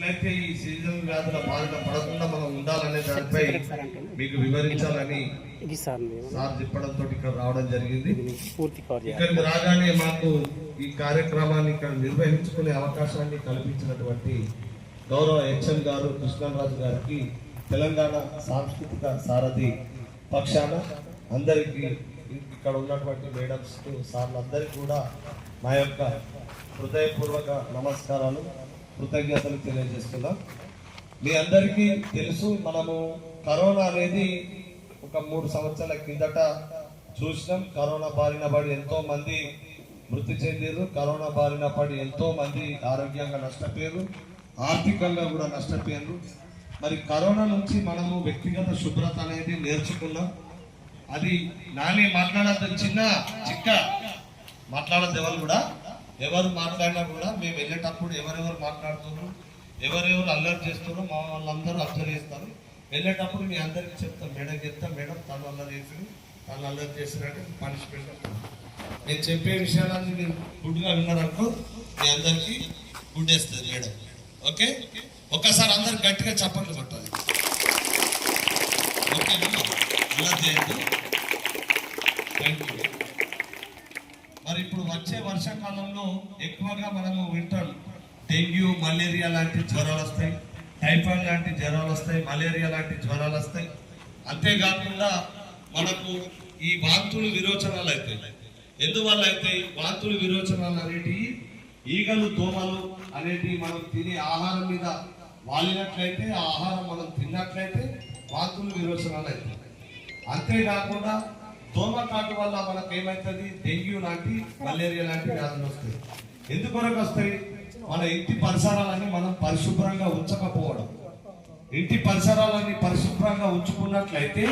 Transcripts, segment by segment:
ఎట్లయితే ఈ సీజన్ వ్యాధుల బారిన పడకుండా మనం ఉండాలనే దానిపై మీకు వివరించాలని సార్ చెప్పడంతో ఇక్కడ రావడం జరిగింది. ఇక్కడికి రాగానే మాకు ఈ కార్యక్రమాన్ని ఇక్కడ నిర్వహించుకునే అవకాశాన్ని కల్పించినటువంటి గౌరవ హెచ్ఎం గారు కృష్ణరాజు గారికి తెలంగాణ సాంస్కృతిక సారథి పక్షాన అందరికీ ఇక్కడ ఉన్నటువంటి మేడమ్స్ సార్లందరికీ కూడా మా యొక్క హృదయపూర్వక నమస్కారాలు, కృతజ్ఞతలు తెలియజేస్తున్నాం. మీ అందరికీ తెలుసు, మనము కరోనా అనేది ఒక 3 సంవత్సరాల కిందట చూసినాం. కరోనా బారిన పడి ఎంతో మంది మృతి చెందారు. కరోనా బారిన పడి ఎంతో మంది ఆరోగ్యంగా నష్టపోయారు, ఆర్థికంగా కూడా నష్టపోయారు. మరి కరోనా నుంచి మనము వ్యక్తిగత శుభ్రత అనేది నేర్చుకున్నాం. అది నాని మాట్లాడద్దు, చిన్న చిక్క మాట్లాడద్దు. ఎవరు మాట్లాడినా కూడా మేము వెళ్ళేటప్పుడు ఎవరెవరు మాట్లాడుతున్నారు, ఎవరెవరు అల్లరి చేస్తున్నారు మా వాళ్ళందరూ అబ్జర్వ్ చేస్తారు. వెళ్ళేటప్పుడు మీ అందరికీ చెప్తాం, మేడం చెప్తాం, మేడం తను అల్లరి చేసి తను అల్లరి చేసినట్టు పనిష్మెంట్. నేను చెప్పే విషయాలన్నీ మీరు గుడ్గా విన్నారనుకో మీ అందరికీ గుడ్డేస్తుంది మేడం. ఓకే, ఒక్కసారి అందరు గట్టిగా చప్పట్లు కొట్టాలి. ఓకే, అల్లరి చేయద్దు. Thank you. మరి ఇప్పుడు వచ్చే వర్షాకాలంలో ఎక్కువగా మనము వింటాం, డెంగ్యూ, మలేరియా లాంటి జ్వరాలు వస్తాయి, టైఫాయిడ్ లాంటి జ్వరాలు వస్తాయి, మలేరియా లాంటి జ్వరాలు వస్తాయి. అంతేకాకుండా మనకు ఈ వాంతులు విరోచనాలు అవుతాయి. ఎందువల్ల అయితే వాంతులు విరోచనాలు అనేటివి ఈగలు, దోమలు అనేటివి మనం తినే ఆహారం మీద వాలినట్లయితే, ఆ ఆహారం మనం తిన్నట్లయితే వాంతులు విరోచనాలు అవుతాయి. అంతేకాకుండా దోమకాటు వల్ల మనకు ఏమవుతుంది, డెంగ్యూ లాంటి, మలేరియా లాంటి వ్యాధులు వస్తాయి. ఎందుకొరకు వస్తాయి? మన ఇంటి పరిసరాలన్నీ మనం పరిశుభ్రంగా ఉంచకపోవడం. ఇంటి పరిసరాలన్నీ పరిశుభ్రంగా ఉంచుకున్నట్లయితే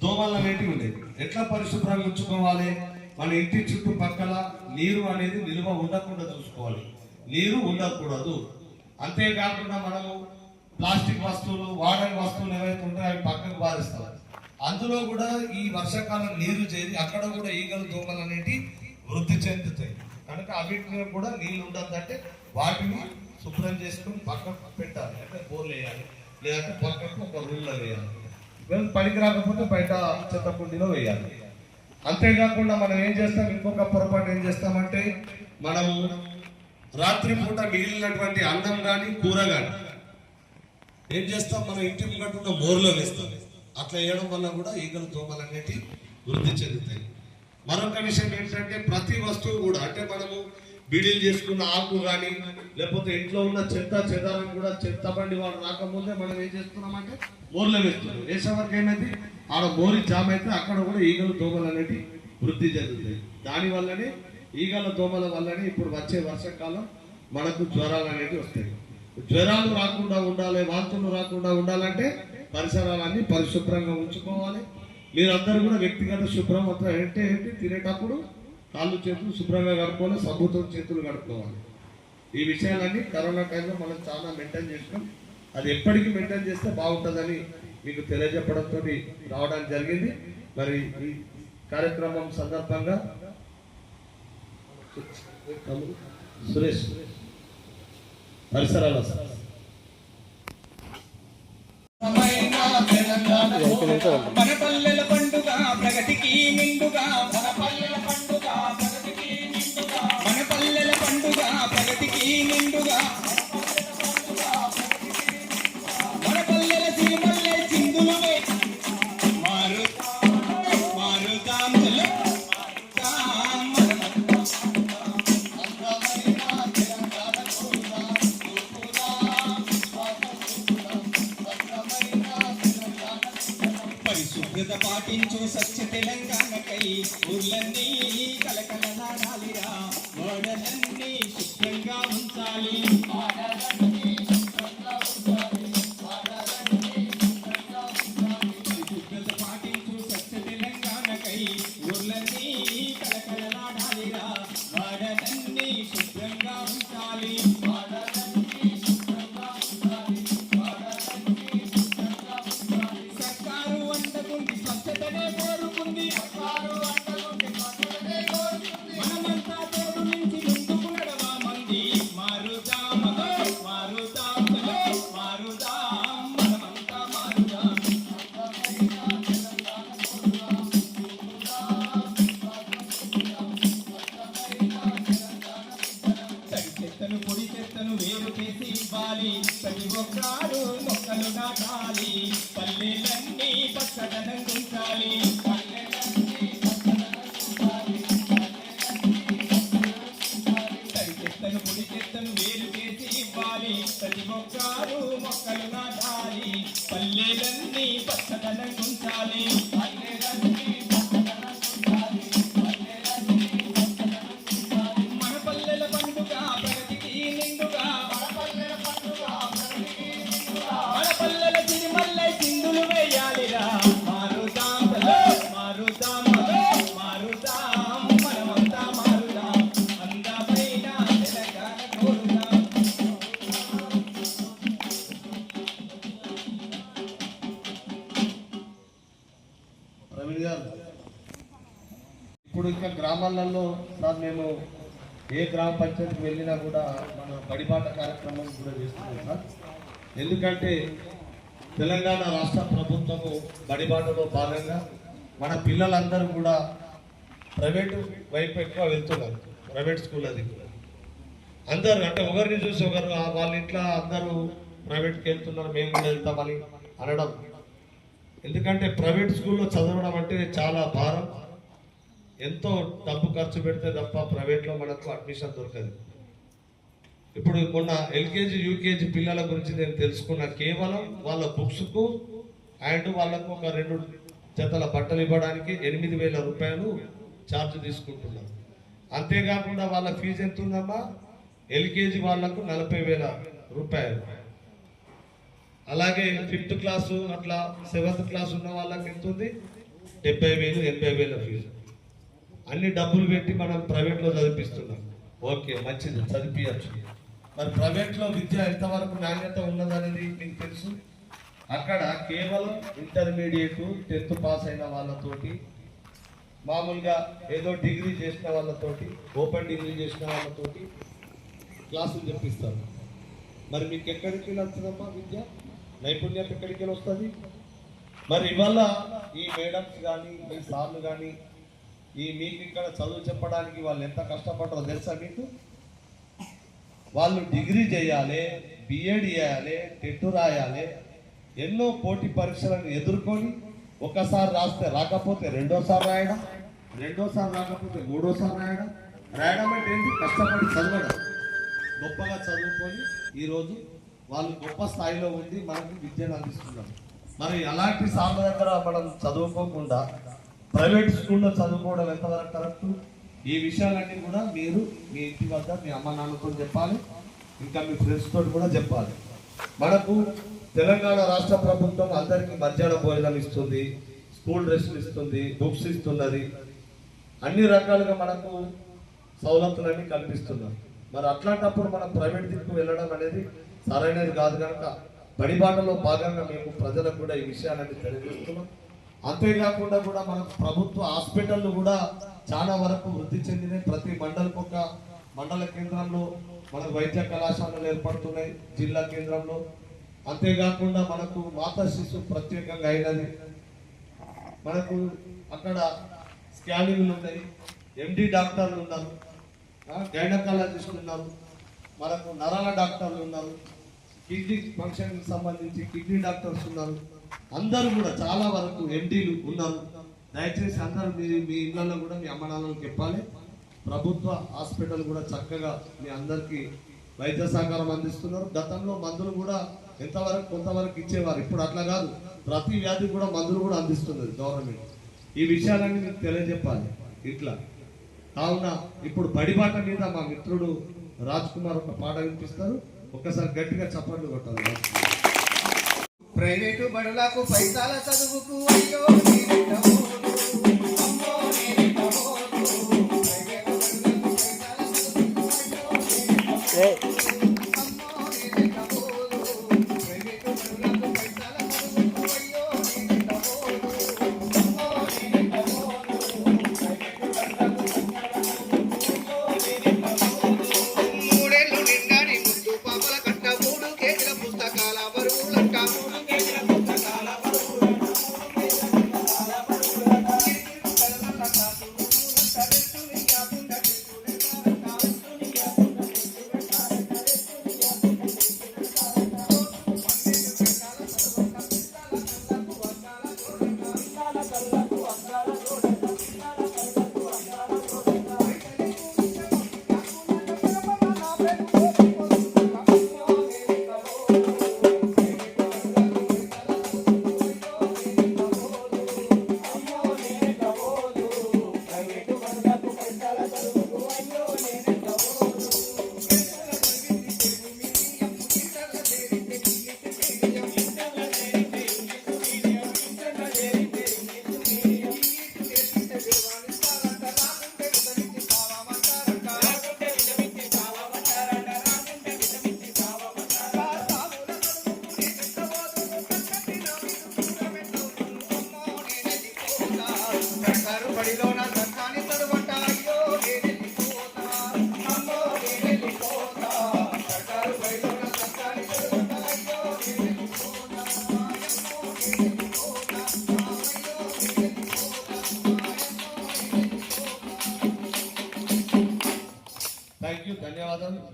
దోమలు అనేటివి ఉండేది. ఎట్లా పరిశుభ్రంగా ఉంచుకోవాలి? మన ఇంటి చుట్టుపక్కల నీరు అనేది నిల్వ ఉండకుండా చూసుకోవాలి, నీరు ఉండకూడదు. అంతేకాకుండా మనము ప్లాస్టిక్ వస్తువులు, వాడని వస్తువులు ఏవైతే ఉంటాయో అవి పక్కకు పారేస్తాం. అందులో కూడా ఈ వర్షాకాలం నీరు చేరి అక్కడ కూడా ఈగలు, దోమలు అనేవి వృద్ధి చెందుతాయి. కనుక అవిటిని కూడా నీళ్ళు ఉండదంటే వాటిని శుభ్రం చేసుకుని పక్కకు పెట్టాలి. అంటే బోర్లు వేయాలి, లేదంటే పక్కకు ఒక రూమ్లో వేయాలి. పనికి రాకపోతే బయట చెత్త కుండీలో వేయాలి. అంతేకాకుండా మనం ఏం చేస్తాం, ఇంకొక పొరపాటు ఏం చేస్తామంటే, మనము రాత్రి పూట మిగిలినటువంటి అన్నం కానీ కూర కానీ ఏం చేస్తాం, మనం ఇంటి ముంగట్టున్న బోర్లో వేస్తాం. అట్లా వేయడం వల్ల కూడా ఈగలు, దోమలు అనేవి వృద్ధి చెందుతాయి. మరొక విషయం ఏంటంటే, ప్రతి వస్తువు కూడా, అంటే మనము బీడీలు చేసుకున్న ఆకు కానీ, లేకపోతే ఇంట్లో ఉన్న చెత్త చెదారం కూడా చెత్త బండి వాళ్ళు రాకముందే మనం ఏం చేస్తున్నామంటే బోర్లో వేస్తున్నాం. వేసేవరకు ఏమైంది, ఆడ బోరి జామ్ అయితే అక్కడ కూడా ఈగలు, దోమలు అనేవి వృద్ధి చెందుతాయి. దానివల్లనే ఈగల, దోమల వల్లనే ఇప్పుడు వచ్చే వర్షాకాలం మనకు జ్వరాలు అనేవి వస్తాయి. జ్వరాలు రాకుండా ఉండాలి, వాంతులు రాకుండా ఉండాలంటే పరిసరాలన్నీ పరిశుభ్రంగా ఉంచుకోవాలి. మీరందరూ కూడా వ్యక్తిగత శుభ్రం ఏంటి తినేటప్పుడు కాళ్ళు చేతులు శుభ్రంగా కడుక్కోవాలి, సబ్బుతో చేతులు కడుక్కోవాలి. ఈ విషయాలన్నీ కరోనా టైంలో మనం చాలా మెయింటైన్ చేసినాం. అది ఎప్పటికీ మెయింటైన్ చేస్తే బాగుంటుందని మీకు తెలియజెప్పడంతో రావడానికి జరిగింది. మరి ఈ కార్యక్రమం సందర్భంగా సురేష్ పరిసరాల మన పల్లెల పండుగ ప్రగతికి నిండుగా, మన పల్లెల పండుగ ప్రగతికి నిండుగా, మన పల్లెల పండుగ ప్రగతికి నిండుగా, మన పల్లెల సీమల్లె చిందులు మారుతాములు పరిశుభ్రత పాటించు స్వచ్ఛ తెలంగాణకై ఊర్లన్నీ కలకలలాడాలిరా, ఓడలన్నీ శుభ్రంగా ఉంచాలి. పరిశుభ్రత పాటించు స్వచ్ఛ తెలంగాణకై ఊర్లన్నీ కలకలలాడాలిరా, ఓడలన్నీ శుభ్రంగా ఉంచాలి. మనమంతా తోడు నుంచి ముందుకు నడవామంది, మారుతాం ఇవ్వాలి ప్రతి ఒక్కరు మొక్కలు నాటాలి పల్లెలన్నీ పచ్చదనం ఉంచాలి తడి చెత్తను పొడి చెత్తను వేరు చేసి ఇవ్వాలి ప్రతి ఒక్కరు మొక్కలు నాటాలి పల్లెలన్నీ పచ్చదనం ఉంచాలి మన పల్లెల పండుగ ప్రగతికి నిండుగా మన పల్లెల తిరుమల్లై చిందులు వేయాలిరా మారుదాం మారుదాం మారుదాం మనమంతా మారుదాం అందమైన తెలంగాణ కోరుదాం ప్రవీణ్ గారు ఇప్పుడు ఇంకా గ్రామాలలో సార్ మేము ఏ గ్రామ పంచాయతీకి వెళ్ళినా కూడా మన బడిబాట కార్యక్రమం కూడా చేస్తున్నాం సార్. ఎందుకంటే తెలంగాణ రాష్ట్ర ప్రభుత్వము బడిబాటలో భాగంగా మన పిల్లలందరూ కూడా ప్రైవేటు వైపు ఎక్కువ వెళ్తున్నారు. ప్రైవేట్ స్కూల్ అది అందరూ అంటే ఒకరిని చూసి ఒకరు వాళ్ళ ఇంట్లో అందరూ ప్రైవేట్కి వెళ్తున్నారు మేము కూడా వెళ్తామని అనడం. ఎందుకంటే ప్రైవేట్ స్కూల్లో చదవడం అంటే చాలా భారం, ఎంతో డబ్బు ఖర్చు పెడితే తప్ప ప్రైవేట్లో మనకు అడ్మిషన్ దొరకదు. ఇప్పుడు మొన్న ఎల్కేజీ యూకేజీ పిల్లల గురించి నేను తెలుసుకున్న, కేవలం వాళ్ళ బుక్స్కు అండ్ వాళ్ళకు ఒక 2 జతల బట్టలు ఇవ్వడానికి 8,000 రూపాయలు ఛార్జ్ తీసుకుంటున్నారు. అంతేకాకుండా వాళ్ళ ఫీజు ఎంత ఉందమ్మా, ఎల్కేజీ వాళ్ళకు 40,000 రూపాయలు. అలాగే 5th క్లాసు అట్లా 7th క్లాస్ ఉన్న వాళ్ళకి ఎంత ఉంది, 70,000 80,000 ఫీజు. అన్ని డబ్బులు పెట్టి మనం ప్రైవేట్లో చదివిస్తున్నాం. ఓకే మంచిది, చదివించచ్చు. మరి ప్రైవేట్లో విద్య ఎంతవరకు నాణ్యత ఉన్నదనేది మీకు తెలుసు. అక్కడ కేవలం ఇంటర్మీడియట్ 10th పాస్ అయిన వాళ్ళతోటి, మామూలుగా ఏదో డిగ్రీ చేసిన వాళ్ళతోటి, ఓపెన్ డిగ్రీ చేసిన వాళ్ళతోటి క్లాసులు చెప్పిస్తారు. మరి మీకు ఎక్కడికి వస్తుందమ్మా విద్య, నైపుణ్యం ఎక్కడికి వస్తుంది? మరి ఇవాళ ఈ మేడమ్స్ కానీ ఈ సార్లు కానీ మీకు ఇక్కడ చదువు చెప్పడానికి వాళ్ళు ఎంత కష్టపడతారో తెలుసా మీకు? వాళ్ళు డిగ్రీ చేయాలి, బిఎడ్ చేయాలి, టెట్ రాయాలి, ఎన్నో పోటీ పరీక్షలను ఎదుర్కొని ఒకసారి రాస్తే రాకపోతే రెండోసారి రాయడం, రెండోసారి రాకపోతే మూడోసారి రాయడం. రాయడం అంటే ఏంటి? కష్టపడి చదవడం. గొప్పగా చదువుకొని ఈరోజు వాళ్ళు గొప్ప స్థాయిలో ఉండి మనకి విద్యను అందిస్తున్నారు. మరి అలాంటి సార్ల దగ్గర మనం చదువుకోకుండా ప్రైవేట్ స్కూల్లో చదువుకోవడం ఎంతవరకు కరెక్ట్? ఈ విషయాలన్నీ కూడా మీరు మీ ఇంటి వద్ద మీ అమ్మ నాన్నతో చెప్పాలి, ఇంకా మీ ఫ్రెండ్స్ తోటి కూడా చెప్పాలి. మనకు తెలంగాణ రాష్ట్ర ప్రభుత్వం అందరికీ మధ్యాహ్న భోజనం ఇస్తుంది, స్కూల్ డ్రెస్సులు ఇస్తుంది, బుక్స్ ఇస్తున్నది, అన్ని రకాలుగా మనకు సౌలతులన్నీ కల్పిస్తున్నారు. మరి అట్లాంటప్పుడు మనం ప్రైవేట్ దిక్కు వెళ్ళడం అనేది సరైనది కాదు. కనుక బడిబాటలో భాగంగా మేము ప్రజలకు కూడా ఈ విషయాలన్నీ తెలియజేస్తున్నాం. అంతేకాకుండా కూడా మనకు ప్రభుత్వ హాస్పిటళ్ళు కూడా చాలా వరకు వృద్ధి చెందినాయి. ప్రతి మండలకు మండల కేంద్రంలో మనకు వైద్య కళాశాలలు ఏర్పడుతున్నాయి, జిల్లా కేంద్రంలో. అంతేకాకుండా మనకు మాతా శిశువు ప్రత్యేకంగా అయినది, మనకు అక్కడ స్కానింగ్లు ఉన్నాయి, ఎండి డాక్టర్లు ఉన్నారు, గైనకాలజిస్టులు ఉన్నారు, మనకు నరాల డాక్టర్లు ఉన్నారు, కిడ్నీ ఫంక్షన్కి సంబంధించి కిడ్నీ డాక్టర్స్ ఉన్నారు. అందరూ కూడా చాలా వరకు ఎండీలు ఉన్నారు. దయచేసి అందరూ మీ ఇళ్లలో కూడా మీ అమ్మ నాన్నలకు చెప్పాలి. ప్రభుత్వ హాస్పిటల్ కూడా చక్కగా మీ అందరికీ వైద్య సహకారం అందిస్తున్నారు. గతంలో మందులు కూడా ఎంతవరకు కొంతవరకు ఇచ్చేవారు, ఇప్పుడు అట్లా కాదు. ప్రతి వ్యాధి కూడా మందులు కూడా అందిస్తున్నది గవర్నమెంట్. ఈ విషయాలన్నీ మీకు తెలియజెప్పాలి ఇట్లా. కావున ఇప్పుడు బడిబాట మీద మా మిత్రుడు రాజ్ కుమార్ ఒక పాట వినిపిస్తారు. ఒక్కసారి గట్టిగా చప్పట్లు కొట్టాలి. ప్రైవేటు బడులకు పైసల చదువుకు అయ్యో నేనెట్టబోను, అమ్మో నేనెట్టబోను. ప్రైవేటు బడులకు పైసల చదువుకు అయ్యో అమ్మో నేనెట్టబోను. ప్రైవేటు బడులకు పైసల చదువుకు అయ్యో నేనెట్టబోను, అమ్మో నేనెట్టబోను. మూడేళ్ళు నిండాని ముద్దు పాపల కంట 3 కేజీల పుస్తకాల బరువులంట, 3 కేజీల పుస్తకాల బరువులంట, 3 కేజీల పుస్తకాల బరువులంట.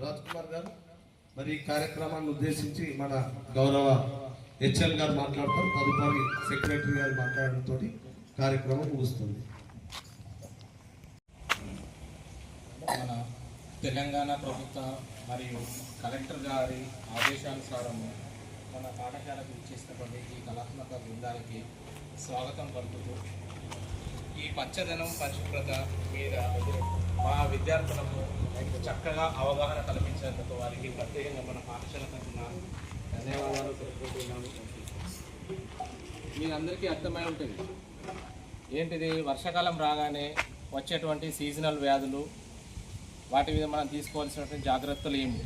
రాజ్ కుమార్ గారు. మరి ఈ కార్యక్రమాన్ని ఉద్దేశించి మన గౌరవ హెచ్ఎల్ గారు మాట్లాడతారు. తదుపరి సెక్రటరీ గారు మాట్లాడడంతో కార్యక్రమం ముగుస్తుంది. మన తెలంగాణ ప్రభుత్వ మరియు కలెక్టర్ గారి ఆదేశానుసారము మన పాఠశాలకు ఇచ్చేసినటువంటి ఈ కళాత్మక బృందానికి స్వాగతం పలుకుతూ ఈ పచ్చదనం పరిశుభ్రత మీద మా విద్యార్థులకు చక్కగా అవగాహన కల్పించేందుకు వారికి ప్రత్యేకంగా మన పాఠశాల తరఫున ధన్యవాదాలు తెలుపుకుంటున్నాను. మీరందరికీ అర్థమై ఉంటుంది ఏంటిది, వర్షాకాలం రాగానే వచ్చేటువంటి సీజనల్ వ్యాధులు, వాటి మీద మనం తీసుకోవాల్సినటువంటి జాగ్రత్తలు ఏమి.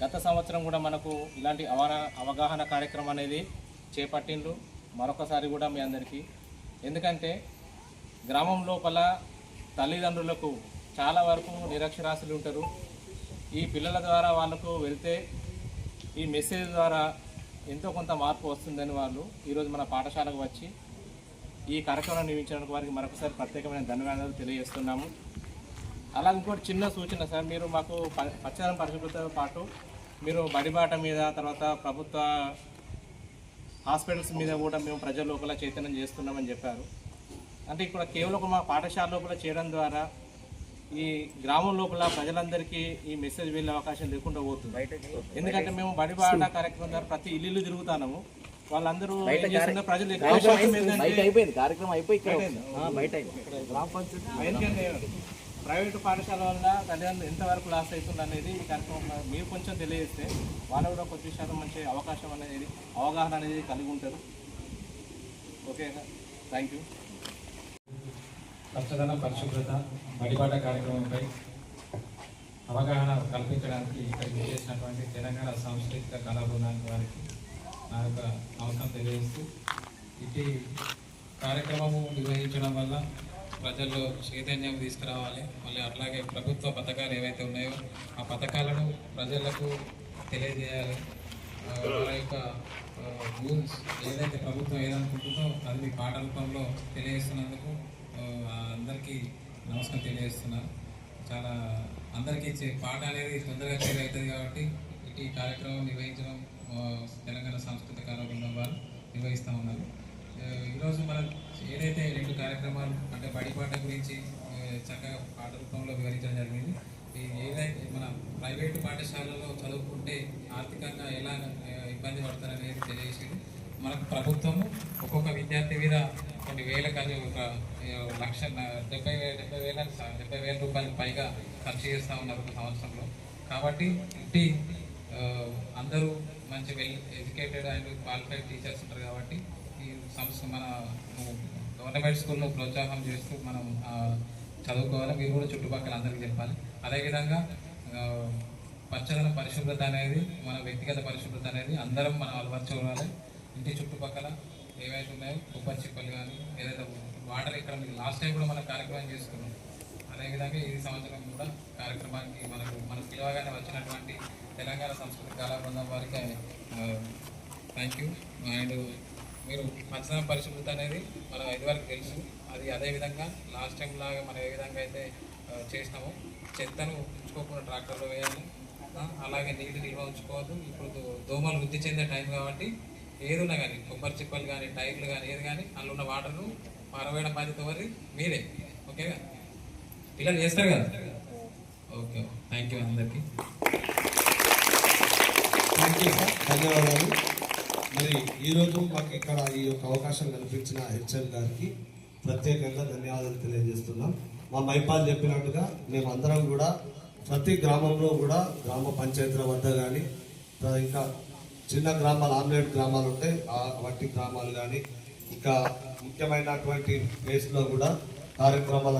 గత సంవత్సరం కూడా మనకు ఇలాంటి అవగాహన కార్యక్రమం అనేది చేపట్టిండ్రు. మరొకసారి కూడా మీ అందరికీ, ఎందుకంటే గ్రామం లోపల తల్లిదండ్రులకు చాలా వరకు నిరక్షరాస్యులు ఉంటారు. ఈ పిల్లల ద్వారా వాళ్ళకు వెళ్తే ఈ మెసేజ్ ద్వారా ఎంతో కొంత మార్పు వస్తుందని వాళ్ళు ఈరోజు మన పాఠశాలకు వచ్చి ఈ కార్యక్రమం నిర్వహించడానికి వారికి మరొకసారి ప్రత్యేకమైన ధన్యవాదాలు తెలియజేస్తున్నాము. అలాగే ఇంకోటి చిన్న సూచన సార్, మీరు మాకు పచ్చదనం పరిశుభ్రతతో పాటు మీరు బడిబాట మీద, తర్వాత ప్రభుత్వ హాస్పిటల్స్ మీద కూడా మేము ప్రజల లోపల చైతన్యం చేస్తున్నామని చెప్పారు. అంటే ఇక్కడ కేవలం మా పాఠశాల లోపల చేయడం ద్వారా ఈ గ్రామం లోపల ప్రజలందరికీ ఈ మెసేజ్ వెళ్ళే అవకాశం లేకుండా పోతుంది. ఎందుకంటే మేము బడిబాట కార్యక్రమం ద్వారా ప్రతి ఇల్లు తిరుగుతాము. వాళ్ళందరూ ఏం చేస్తున్నారు, ప్రజలు ప్రైవేటు పాఠశాల వల్ల తల్లిదండ్రులు ఎంతవరకు లాస్ అవుతుంది అనేది ఈ కార్యక్రమం మీరు కొంచెం తెలియజేస్తే వాళ్ళు కూడా కొద్ది శాతం మంచి అవకాశం అనేది, అవగాహన అనేది కలిగి ఉంటారు. Okay sir, thank you. పచ్చదన పరిశుభ్రత బడిబాట కార్యక్రమంపై అవగాహన కల్పించడానికి ఇక్కడికి చేసినటువంటి తెలంగాణ సాంస్కృతిక కళా బృందానికి వారికి నా యొక్క నమస్కారం తెలియజేస్తూ, ఇటు కార్యక్రమము నిర్వహించడం వల్ల ప్రజల్లో చైతన్యం తీసుకురావాలి. మళ్ళీ అట్లాగే ప్రభుత్వ పథకాలు ఏవైతే ఉన్నాయో ఆ పథకాలను ప్రజలకు తెలియజేయాలి. వాళ్ళ యొక్క రూల్స్ ఏదైతే ప్రభుత్వం ఏదనుకుంటుందో అది మీ పాట రూపంలో తెలియజేస్తున్నందుకు అందరికీ నమస్కారం తెలియజేస్తున్నాను. చాలా అందరికీ పాట అనేది తొందరగా చేరవుతుంది కాబట్టి ఈ కార్యక్రమం నిర్వహించడం తెలంగాణ సాంస్కృతిక కళా బృందం వారు నిర్వహిస్తూ ఉన్నారు. ఈరోజు మనం ఏదైతే 2 కార్యక్రమాలు అంటే బడిపాట గురించి చక్కగా పాట రూపంలో వివరించడం జరిగింది. ఏదైతే మన ప్రైవేటు పాఠశాలలో చదువుకుంటే ఆర్థికంగా ఎలా ఇబ్బంది పడతారనేది తెలియజేసింది. మనకు ప్రభుత్వము ఒక్కొక్క విద్యార్థి మీద కొన్ని వేల కానీ ఒక 70,000 రూపాయలకు పైగా ఖర్చు చేస్తూ ఉన్నారు ఒక సంవత్సరంలో. కాబట్టి ఇంటి అందరూ మంచి well educated and qualified teachers ఉంటారు. కాబట్టి ఈ సంస్థ మన గవర్నమెంట్ స్కూల్లో ప్రోత్సాహం చేస్తూ మనం చదువుకోవాలి. మీరు కూడా చుట్టుపక్కల అందరికీ చెప్పాలి. అదేవిధంగా పచ్చదనం పరిశుభ్రత అనేది, మన వ్యక్తిగత పరిశుభ్రత అనేది అందరం మనం అలవర్చుకోవాలి. ఇంటి చుట్టుపక్కల ఏవైతే ఉన్నాయో కొబ్బరి చిప్పలు కానీ ఏదైతే వాటర్ ఇక్కడ మీకు లాస్ట్ టైం కూడా మనం కార్యక్రమం చేసుకున్నాం. అదేవిధంగా ఈ సంవత్సరం కూడా కార్యక్రమానికి మనకు పిలవగానే వచ్చినటువంటి తెలంగాణ సంస్కృతి కళా బృందం వారికి థ్యాంక్ యూ. అండ్ మీరు పచ్చదనం పరిశుభ్రత అనేది మనం ఇదివరకు తెలుసు. అది అదేవిధంగా లాస్ట్ టైం లాగా మనం ఏ విధంగా అయితే చేసినామో చెత్తను ఉంచుకోకుండా ట్రాక్టర్లో వేయాలి. అలాగే నీళ్ళు నిల్వ ఉంచుకోవద్దు. ఇప్పుడు దోమలు వృద్ధి చెందే టైం కాబట్టి ఏదున్నా కానీ కొబ్బరి చిప్పలు కానీ టైర్లు కానీ ఏది కానీ అందులో ఉన్న వాటర్ను పారవేయడం బాధ్యత ఎవరి మీరే. ఓకేగా, పిల్లలు చేస్తారు కదా. ఓకే, థ్యాంక్ యూ అందరికీ. థ్యాంక్ యూ సార్, ధన్యవాదాలు. మరి ఈరోజు మాకు ఇక్కడ ఈ యొక్క అవకాశం కల్పించిన హెచ్ఎల్ గారికి ప్రత్యేకంగా ధన్యవాదాలు తెలియజేస్తున్నాం. మా మైపాల్ చెప్పినట్టుగా మేమందరం కూడా ప్రతి గ్రామంలో కూడా గ్రామ పంచాయతీల వద్ద కానీ ఇంకా చిన్న గ్రామాలు, ఆమ్లెట్ గ్రామాలు ఉంటాయి, వట్టి గ్రామాలు కానీ ఇంకా ముఖ్యమైనటువంటి ప్లేస్లో కూడా కార్యక్రమాలు